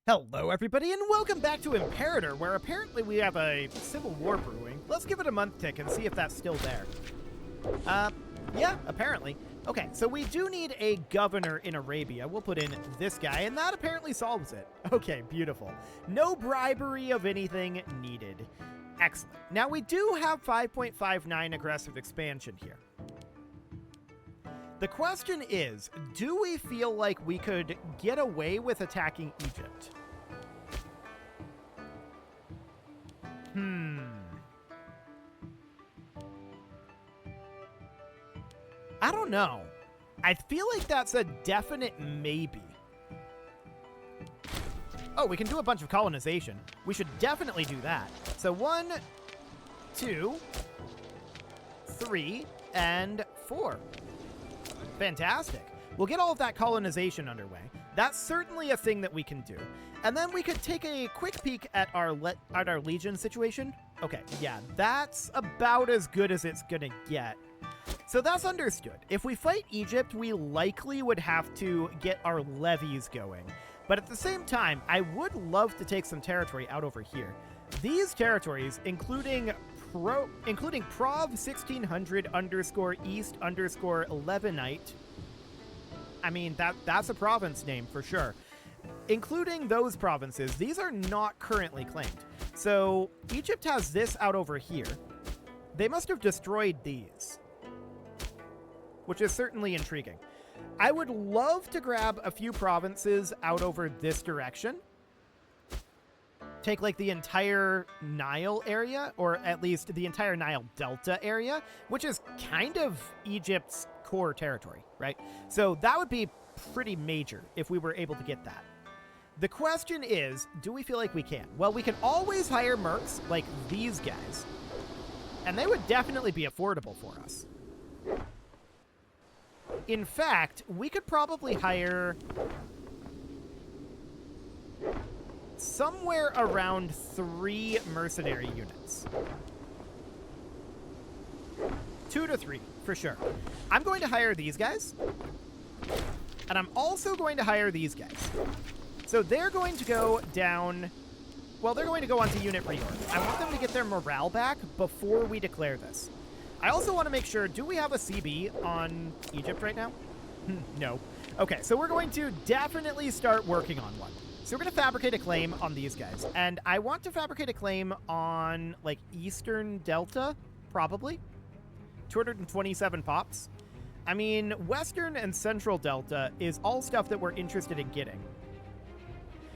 Hello everybody and welcome back to Imperator, where apparently we have a civil war brewing. Let's give it a month tick and see if that's still there. Yeah, apparently. Okay, so we do need a governor in Arabia. We'll put in this guy, and that apparently solves it. Okay, beautiful. No bribery of anything needed. Excellent. Now we do have 5.59 aggressive expansion here. The question is, do we feel like we could get away with attacking Egypt? I don't know. I feel like that's a definite maybe. Oh, we can do a bunch of colonization. We should definitely do that. So 1, 2, 3, and 4. Fantastic. We'll get all of that colonization underway. That's certainly a thing that we can do. And then we could take a quick peek at our Legion situation. Okay, yeah, that's about as good as it's gonna get. So that's understood. If we fight Egypt, we likely would have to get our levies going. But at the same time, I would love to take some territory out over here. These territories, including Prov 1600 _ East _ Lebanite. I mean, that's a province name for sure. Including those provinces, these are not currently claimed. So Egypt has this out over here. They must have destroyed these, which is certainly intriguing. I would love to grab a few provinces out over this direction. Take like the entire Nile area, or at least the entire Nile Delta area, which is kind of Egypt's core territory, right? So that would be pretty major if we were able to get that. The question is, do we feel like we can? Well, we can always hire mercs like these guys, and they would definitely be affordable for us. In fact, we could probably hire somewhere around 3 mercenary units. 2 to 3, for sure. I'm going to hire these guys. And I'm also going to hire these guys. So they're going to go down... Well, they're going to go onto unit reorg. I want them to get their morale back before we declare this. I also want to make sure, do we have a CB on Egypt right now? No. Okay, so we're going to definitely start working on one. So we're going to fabricate a claim on these guys. And I want to fabricate a claim on, like, Eastern Delta, probably. 227 pops. I mean, Western and Central Delta is all stuff that we're interested in getting.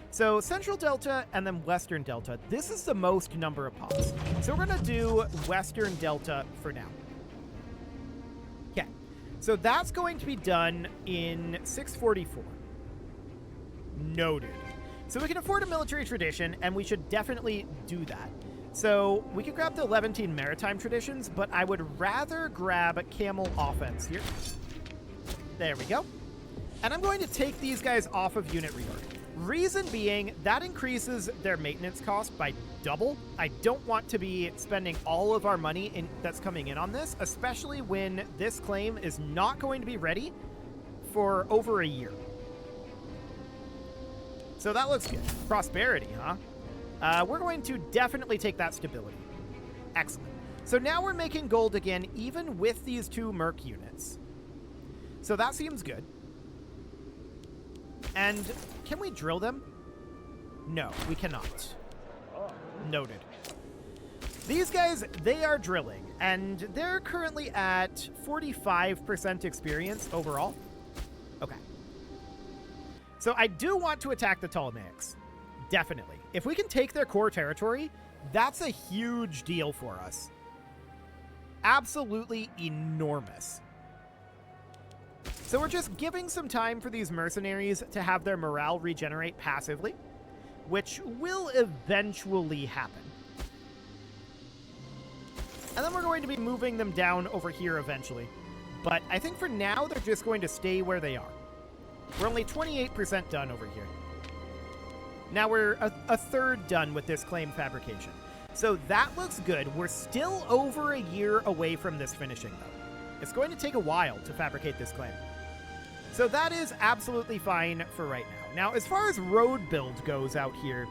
So Central Delta and then Western Delta, this is the most number of pops. So we're going to do Western Delta for now. Okay, so that's going to be done in 644. Noted. So we can afford a military tradition, and we should definitely do that. So we could grab the Levantine maritime traditions, but I would rather grab camel offense here. There we go. And I'm going to take these guys off of unit reorg. Reason being, that increases their maintenance cost by double. I don't want to be spending all of our money that's coming in on this, especially when this claim is not going to be ready for over a year. So that looks good. Prosperity, huh? We're going to definitely take that stability. Excellent. So now we're making gold again, even with these 2 merc units. So that seems good. And can we drill them? No, we cannot. Noted. These guys, they are drilling, and they're currently at 45% experience overall. Okay. So I do want to attack the Ptolemaics. Definitely. If we can take their core territory, that's a huge deal for us. Absolutely enormous. So we're just giving some time for these mercenaries to have their morale regenerate passively, which will eventually happen. And then we're going to be moving them down over here eventually. But I think for now, they're just going to stay where they are. We're only 28% done over here. Now we're a third done with this claim fabrication. So that looks good. We're still over a year away from this finishing, though. It's going to take a while to fabricate this claim. So that is absolutely fine for right now. Now, as far as road build goes out here,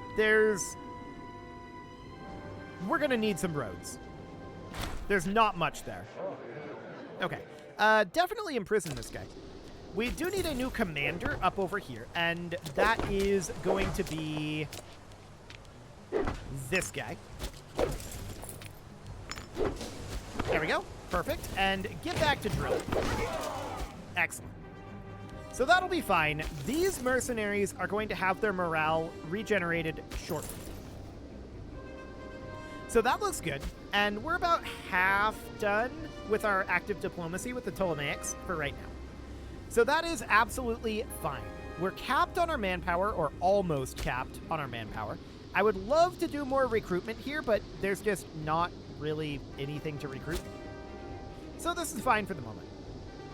we're going to need some roads. There's not much there. Okay. Definitely imprison this guy. We do need a new commander up over here, and that is going to be this guy. There we go. Perfect. And get back to drill. Excellent. So that'll be fine. These mercenaries are going to have their morale regenerated shortly. So that looks good. And we're about half done with our active diplomacy with the Ptolemaics for right now. So that is absolutely fine. We're capped on our manpower, or almost capped on our manpower. I would love to do more recruitment here, but there's just not really anything to recruit. So this is fine for the moment.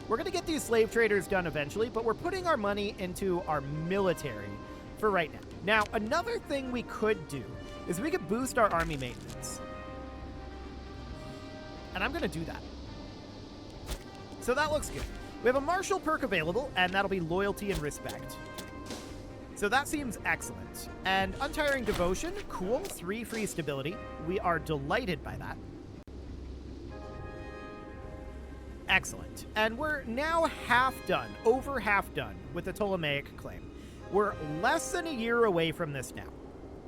We're going to get these slave traders done eventually, but we're putting our money into our military for right now. Now, another thing we could do is we could boost our army maintenance. And I'm going to do that. So that looks good. We have a martial perk available, and that'll be loyalty and respect. So that seems excellent. And untiring devotion, cool, 3 free stability. We are delighted by that. Excellent. And we're now half done, over half done with the Ptolemaic claim. We're less than a year away from this now.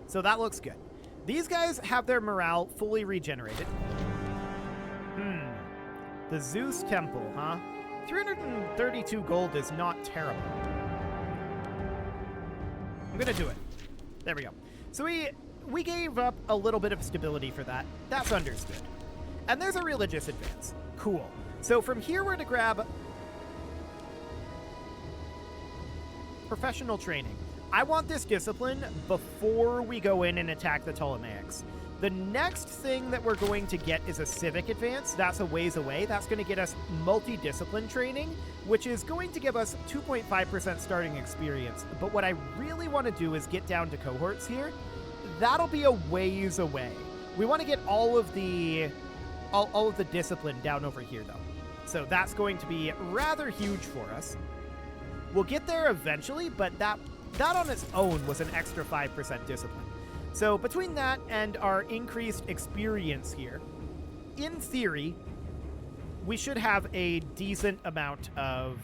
So that looks good. These guys have their morale fully regenerated. The Zeus Temple, huh? 332 gold is not terrible. I'm gonna do it. There we go. So we gave up a little bit of stability for that. That's understood. And there's a religious advance. Cool. So from here we're to grab professional training. I want this discipline before we go in and attack the Ptolemaics. The next thing that we're going to get is a civic advance. That's a ways away. That's going to get us multi-discipline training, which is going to give us 2.5% starting experience. But what I really want to do is get down to cohorts here. That'll be a ways away. We want to get all of the discipline down over here, though. So that's going to be rather huge for us. We'll get there eventually, but that on its own was an extra 5% discipline. So between that and our increased experience here, in theory, we should have a decent amount of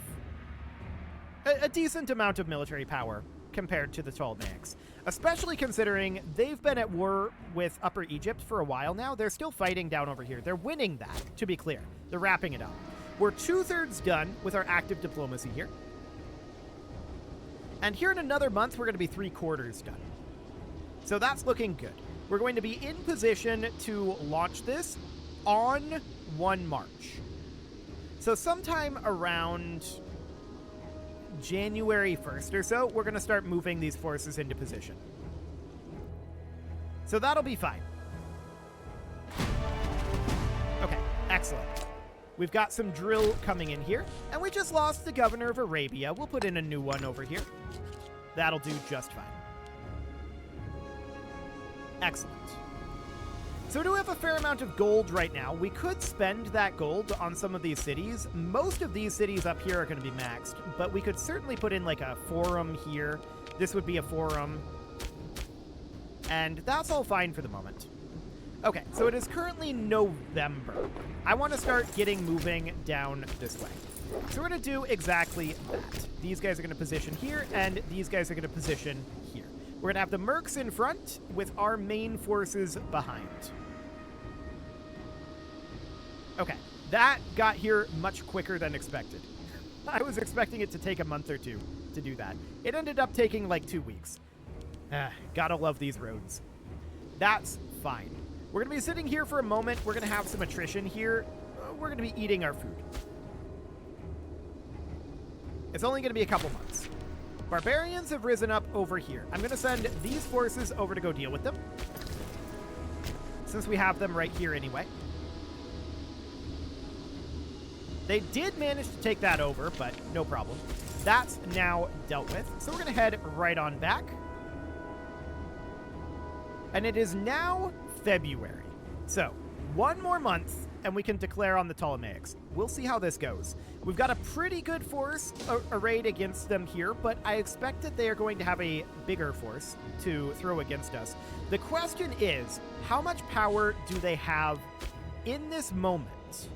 military power compared to the Ptolemaics, especially considering they've been at war with Upper Egypt for a while now. They're still fighting down over here. They're winning that, to be clear. They're wrapping it up. We're 2/3 done with our active diplomacy here. And here in another month, we're going to be 3/4 done. So that's looking good. We're going to be in position to launch this on 1 March. So sometime around January 1st or so, we're going to start moving these forces into position. So that'll be fine. Okay, excellent. We've got some drill coming in here, and we just lost the governor of Arabia. We'll put in a new one over here. That'll do just fine. Excellent. So we do have a fair amount of gold right now. We could spend that gold on some of these cities. Most of these cities up here are going to be maxed, but we could certainly put in like a forum here. This would be a forum. And that's all fine for the moment. Okay, so it is currently November. I want to start getting moving down this way. So we're going to do exactly that. These guys are going to position here, and these guys are going to position here. We're going to have the mercs in front with our main forces behind. Okay, that got here much quicker than expected. I was expecting it to take a month or two to do that. It ended up taking like 2 weeks. Gotta love these roads. That's fine. We're going to be sitting here for a moment. We're going to have some attrition here. We're going to be eating our food. It's only going to be a couple months. Barbarians have risen up over here. I'm going to send these forces over to go deal with them, since we have them right here anyway. They did manage to take that over, but no problem. That's now dealt with. So we're going to head right on back. And it is now February. So 1 more month, and we can declare on the Ptolemaics. We'll see how this goes. We've got a pretty good force arrayed against them here, but I expect that they are going to have a bigger force to throw against us. The question is, how much power do they have in this moment?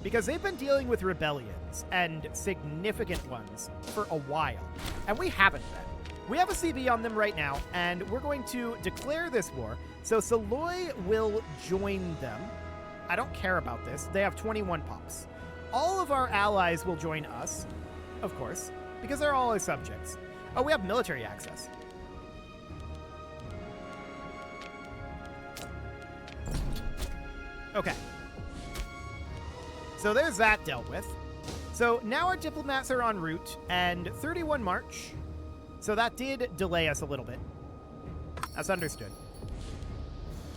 Because they've been dealing with rebellions, and significant ones, for a while. And we haven't been. We have a CB on them right now, and we're going to declare this war. So Saloy will join them. I don't care about this. They have 21 pops. All of our allies will join us, of course, because they're all our subjects. Oh, we have military access. Okay. So there's that dealt with. So now our diplomats are en route, and 31 March. So that did delay us a little bit. That's understood.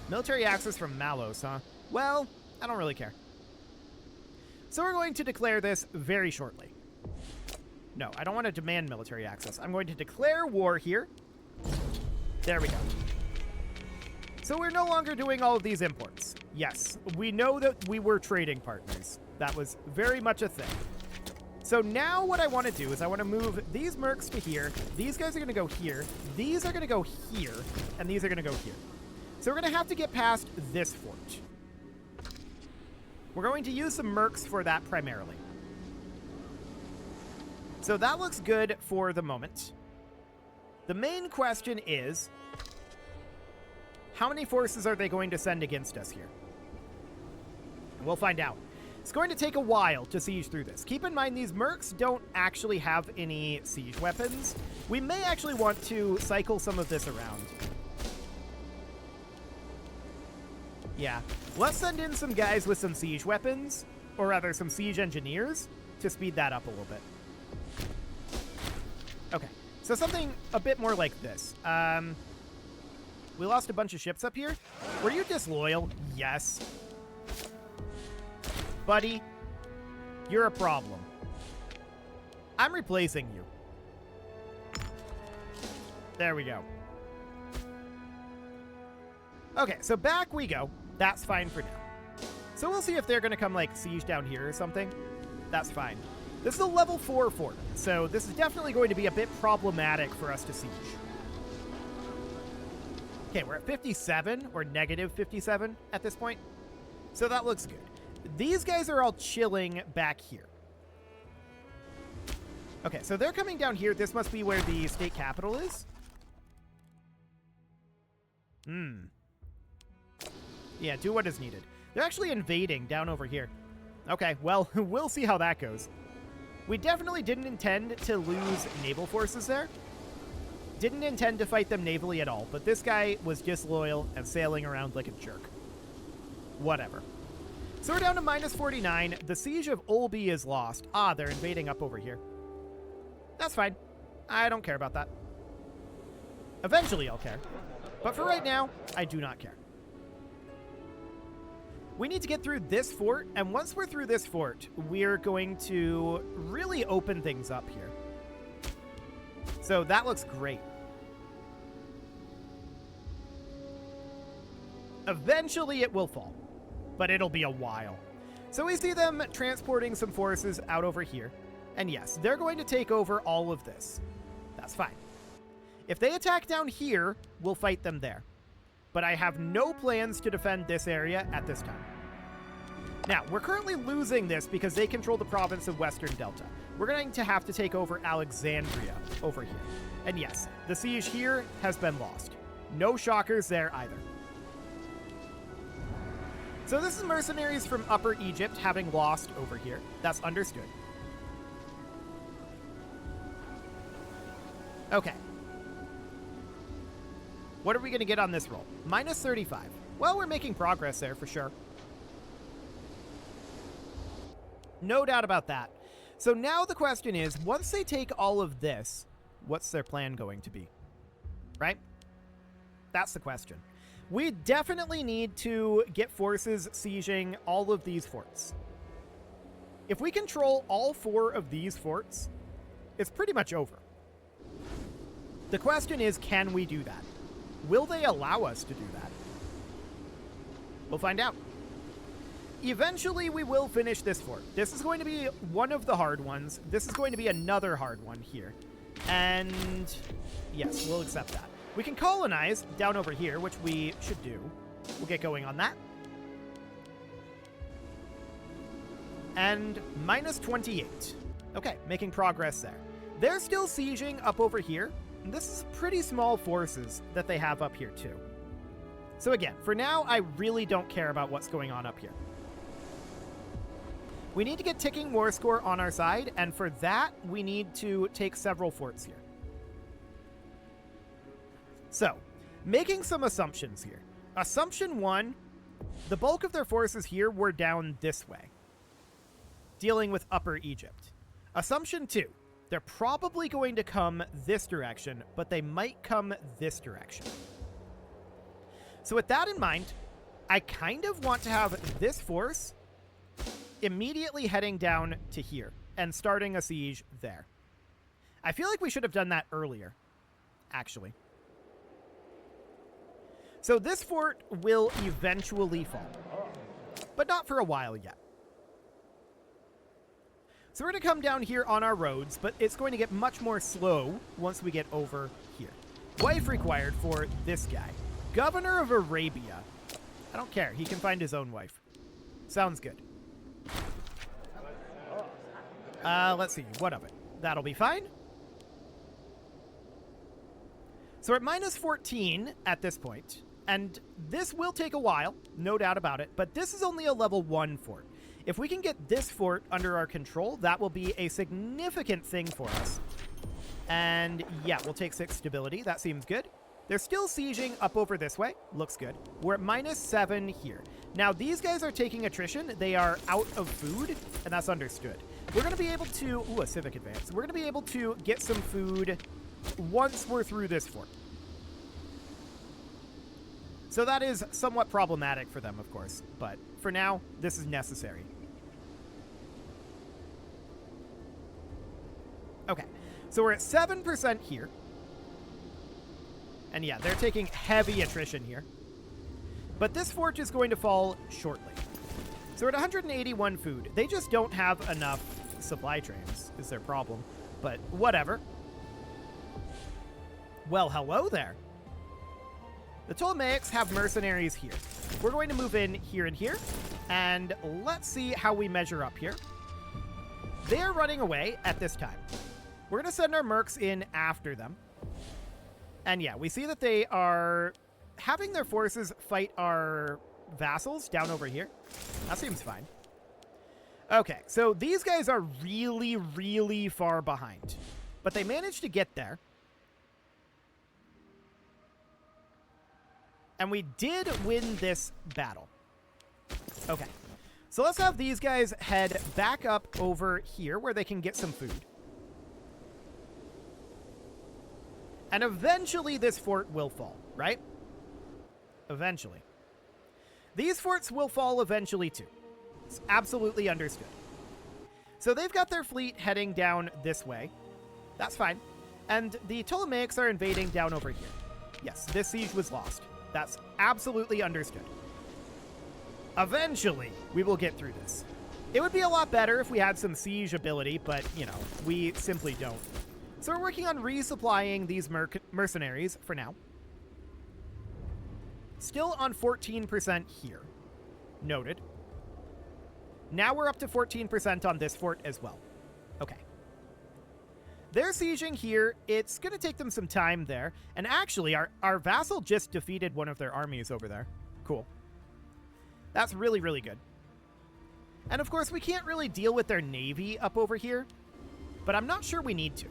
Military access from Malos, huh? Well, I don't really care. So we're going to declare this very shortly. No, I don't want to demand military access. I'm going to declare war here. There we go. So we're no longer doing all of these imports. Yes, we know that we were trading partners. That was very much a thing. So now what I want to do is I want to move these mercs to here. These guys are going to go here. These are going to go here. And these are going to go here. So we're going to have to get past this fort. We're going to use some mercs for that primarily. So that looks good for the moment. The main question is, how many forces are they going to send against us here? And we'll find out. It's going to take a while to siege through this. Keep in mind, these mercs don't actually have any siege weapons. We may actually want to cycle some of this around. Yeah, let's send in some guys with some siege weapons, or rather some siege engineers, to speed that up a little bit. Okay, so something a bit more like this. We lost a bunch of ships up here. Were you disloyal? Yes. Buddy, you're a problem. I'm replacing you. There we go. Okay, so back we go. That's fine for now. So we'll see if they're going to come, like, siege down here or something. That's fine. This is a level 4 fort, so this is definitely going to be a bit problematic for us to siege. Okay, we're at 57, or negative 57 at this point. So that looks good. These guys are all chilling back here. Okay, so they're coming down here. This must be where the state capital is. Yeah, do what is needed. They're actually invading down over here. Okay, well, we'll see how that goes. We definitely didn't intend to lose naval forces there. Didn't intend to fight them navally at all, but this guy was disloyal and sailing around like a jerk. Whatever. So we're down to minus 49. The siege of Olby is lost. Ah, they're invading up over here. That's fine. I don't care about that. Eventually I'll care. But for right now, I do not care. We need to get through this fort, and once we're through this fort, we're going to really open things up here. So that looks great. Eventually it will fall, but it'll be a while. So we see them transporting some forces out over here. And yes, they're going to take over all of this. That's fine. If they attack down here, we'll fight them there. But I have no plans to defend this area at this time. Now, we're currently losing this because they control the province of Western Delta. We're going to have to take over Alexandria over here. And yes, the siege here has been lost. No shockers there either. So this is mercenaries from Upper Egypt having lost over here. That's understood. Okay. What are we going to get on this roll? Minus 35. Well, we're making progress there for sure. No doubt about that. So now the question is, once they take all of this, what's their plan going to be? Right? That's the question. We definitely need to get forces sieging all of these forts. If we control all 4 of these forts, it's pretty much over. The question is, can we do that? Will they allow us to do that? We'll find out. Eventually, we will finish this fort. This is going to be one of the hard ones. This is going to be another hard one here. And yes, we'll accept that. We can colonize down over here, which we should do. We'll get going on that. And minus 28. Okay, making progress there. They're still sieging up over here. And this is pretty small forces that they have up here too. So again, for now, I really don't care about what's going on up here. We need to get ticking war score on our side, and for that, we need to take several forts here. So, making some assumptions here. Assumption 1, the bulk of their forces here were down this way, dealing with Upper Egypt. Assumption 2, they're probably going to come this direction, but they might come this direction. So with that in mind, I kind of want to have this force immediately heading down to here and starting a siege there. I feel like we should have done that earlier, actually. So this fort will eventually fall, but not for a while yet. So we're going to come down here on our roads, but it's going to get much more slow once we get over here. Wife required for this guy. Governor of Arabia. I don't care. He can find his own wife. Sounds good. Let's see. What of it? That'll be fine. So we're at minus 14 at this point, and this will take a while, no doubt about it, but this is only a level 1 fort. If we can get this fort under our control, that will be a significant thing for us. And yeah, we'll take 6 stability. That seems good. They're still sieging up over this way. Looks good. We're at minus 7 here. Now, these guys are taking attrition. They are out of food, and that's understood. We're going to be able to... Ooh, a civic advance. We're going to be able to get some food once we're through this fort. So that is somewhat problematic for them, of course. But for now, this is necessary. Okay. So we're at 7% here. And yeah, they're taking heavy attrition here. But this fort is going to fall shortly. So we're at 181 food. They just don't have enough supply trains, is their problem. But whatever. Well, hello there. The Ptolemaics have mercenaries here. We're going to move in here and here. And let's see how we measure up here. They're running away at this time. We're going to send our mercs in after them. And yeah, we see that they are having their forces fight our vassals down over here. That seems fine. Okay, so these guys are really, really far behind. But they managed to get there. And we did win this battle. Okay, so let's have these guys head back up over here where they can get some food. And eventually this fort will fall, right? Eventually. These forts will fall eventually too. It's absolutely understood. So they've got their fleet heading down this way. That's fine. And the Ptolemaics are invading down over here. Yes, this siege was lost. That's absolutely understood. Eventually, we will get through this. It would be a lot better if we had some siege ability, but, you know, we simply don't. So we're working on resupplying these mercenaries for now. Still on 14% here. Noted. Now we're up to 14% on this fort as well. Okay. They're sieging here. It's going to take them some time there. And actually, our vassal just defeated one of their armies over there. Cool. That's really, really good. And of course, we can't really deal with their navy up over here. But I'm not sure we need to.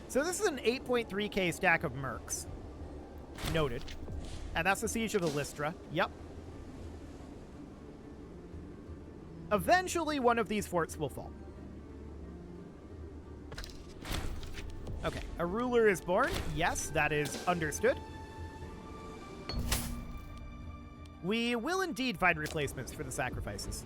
So this is an 8.3k stack of mercs. Noted. And that's the siege of the Lystra. Yep. Eventually, one of these forts will fall. Okay, a ruler is born. Yes, that is understood. We will indeed find replacements for the sacrifices.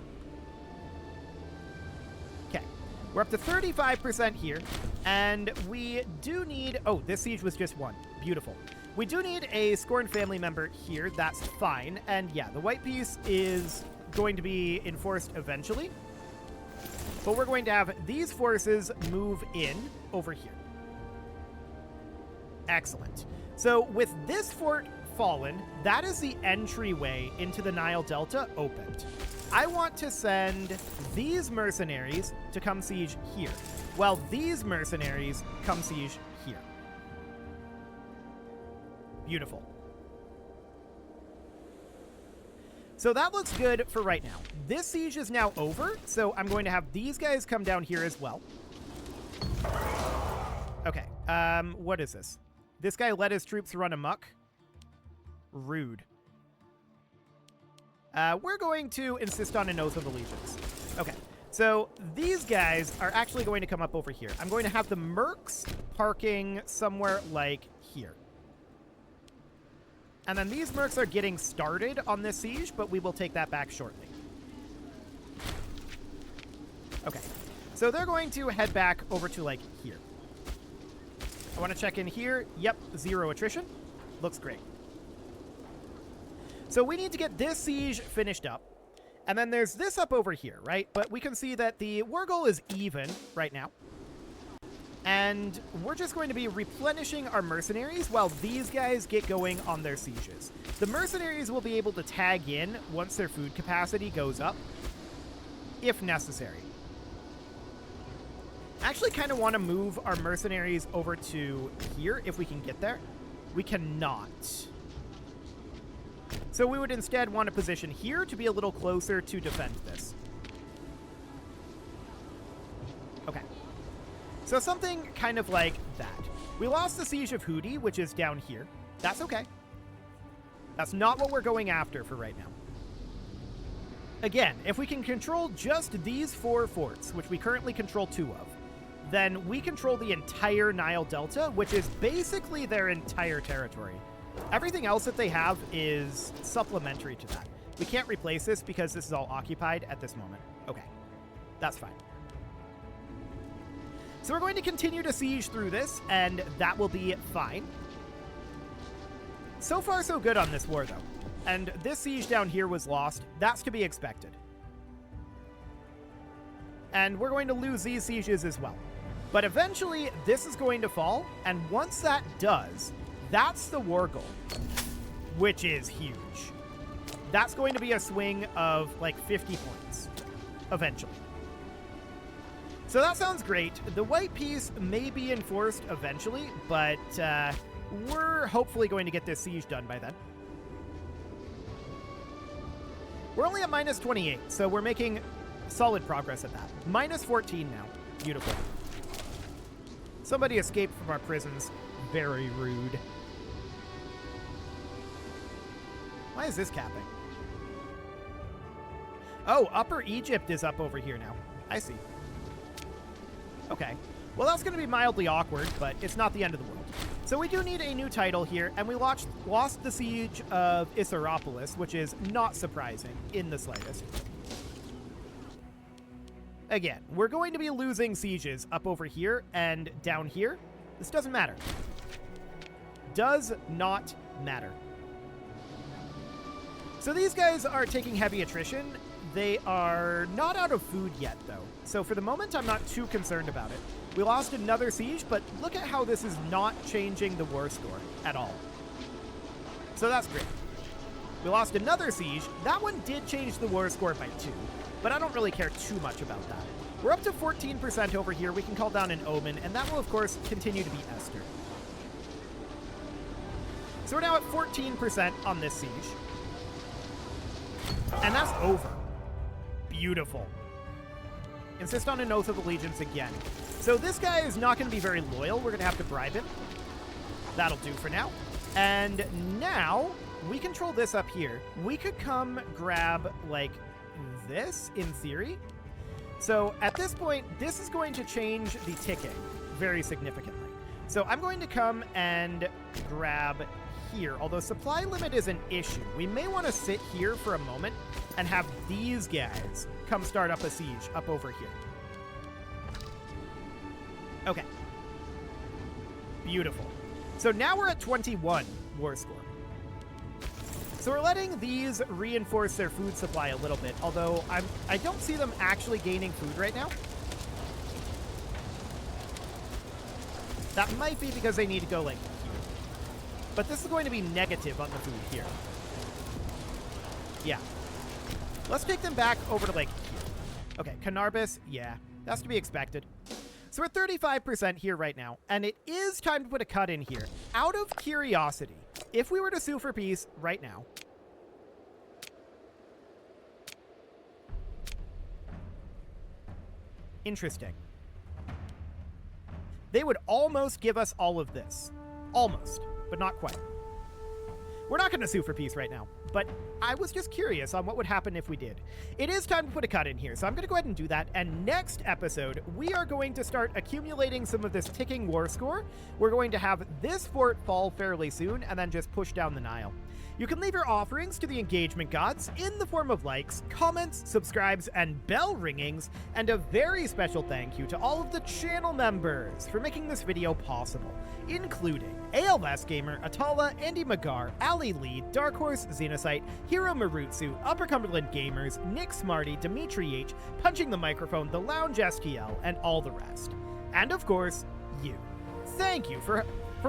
Okay, we're up to 35% here, and we do need... Oh, this siege was just one. Beautiful. We do need a scorned family member here. That's fine. And yeah, the white piece is going to be enforced eventually. But we're going to have these forces move in over here. Excellent. So with this fort fallen, that is the entryway into the Nile Delta opened. I want to send these mercenaries to come siege here, while these mercenaries come siege here. Beautiful. So that looks good for right now. This siege is now over, so I'm going to have these guys come down here as well. Okay, what is this? This guy let his troops run amok. Rude. We're going to insist on an oath of allegiance. Okay, so these guys are actually going to come up over here. I'm going to have the mercs parking somewhere like here. And then these mercs are getting started on this siege, but we will take that back shortly. Okay, so they're going to head back over to like here. I want to check in here. Yep, 0 attrition. Looks great. So we need to get this siege finished up. And then there's this up over here, right? But we can see that the war goal is even right now. And we're just going to be replenishing our mercenaries while these guys get going on their sieges. The mercenaries will be able to tag in once their food capacity goes up, if necessary. I actually kind of want to move our mercenaries over to here if we can get there. We cannot. So we would instead want to position here to be a little closer to defend this. Okay. So something kind of like that. We lost the siege of Hudi, which is down here. That's okay. That's not what we're going after for right now. Again, if we can control just these 4 forts, which we currently control 2 of, then we control the entire Nile Delta, which is basically their entire territory. Everything else that they have is supplementary to that. We can't replace this because this is all occupied at this moment. Okay, that's fine. So we're going to continue to siege through this, and that will be fine. So far, so good on this war, though. And this siege down here was lost. That's to be expected. And we're going to lose these sieges as well. But eventually, this is going to fall, and once that does, that's the war goal, which is huge. That's going to be a swing of like 50 points, eventually. So that sounds great. The white piece may be enforced eventually, but we're hopefully going to get this siege done by then. We're only at minus 28, so we're making solid progress at that. Minus 14 now. Beautiful. Somebody escaped from our prisons. Very rude. Why is this capping? Oh, Upper Egypt is up over here now. I see. Okay. Well, that's going to be mildly awkward, but it's not the end of the world. So we do need a new title here, and we lost the siege of Issaropolis, which is not surprising in the slightest. Again, we're going to be losing sieges up over here and down here. This doesn't matter. Does not matter. So these guys are taking heavy attrition. They are not out of food yet, though. So for the moment, I'm not too concerned about it. We lost another siege, but look at how this is not changing the war score at all. So that's great. We lost another siege. That one did change the war score by 2, but I don't really care too much about that. We're up to 14% over here. We can call down an Omen, and that will, of course, continue to be Esther. So we're now at 14% on this siege. And that's over. Beautiful. Insist on an oath of allegiance again. So this guy is not going to be very loyal. We're going to have to bribe him. That'll do for now. And now we control this up here. We could come grab like this in theory. So at this point, this is going to change the ticking very significantly. So I'm going to come and grab here. Although supply limit is an issue, we may want to sit here for a moment and have these guys come start up a siege up over here. Okay. Beautiful. So now we're at 21 war score. So we're letting these reinforce their food supply a little bit, although I don't see them actually gaining food right now. That might be because they need to go like here. But this is going to be negative on the food here. Yeah. Let's take them back over to like here. Okay, Canarbus, yeah, that's to be expected. So we're 35% here right now, and it is time to put a cut in here. Out of curiosity, if we were to sue for peace right now, interesting. They would almost give us all of this. Almost, but not quite. We're not going to sue for peace right now, but I was just curious on what would happen if we did. It is time to put a cut in here, so I'm going to go ahead and do that, and next episode, we are going to start accumulating some of this ticking war score. We're going to have this fort fall fairly soon, and then just push down the Nile. You can leave your offerings to the engagement gods in the form of likes, comments, subscribes, and bell ringings, and a very special thank you to all of the channel members for making this video possible, including ALS Gamer, Atala, Andy Magar, Ali Lee, Dark Horse, Xenocyte, Hiro Marutsu, Upper Cumberland Gamers, Nick Smarty, Dimitri H, Punching the Microphone, The Lounge STL, and all the rest. And of course, you. Thank you for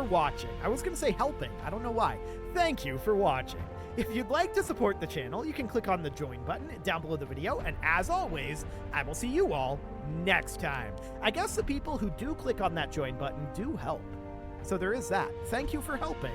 watching. I was going to say helping. I don't know why. Thank you for watching. If you'd like to support the channel, you can click on the join button down below the video, and as always, I will see you all next time. I guess the people who do click on that join button do help. So there is that. Thank you for helping.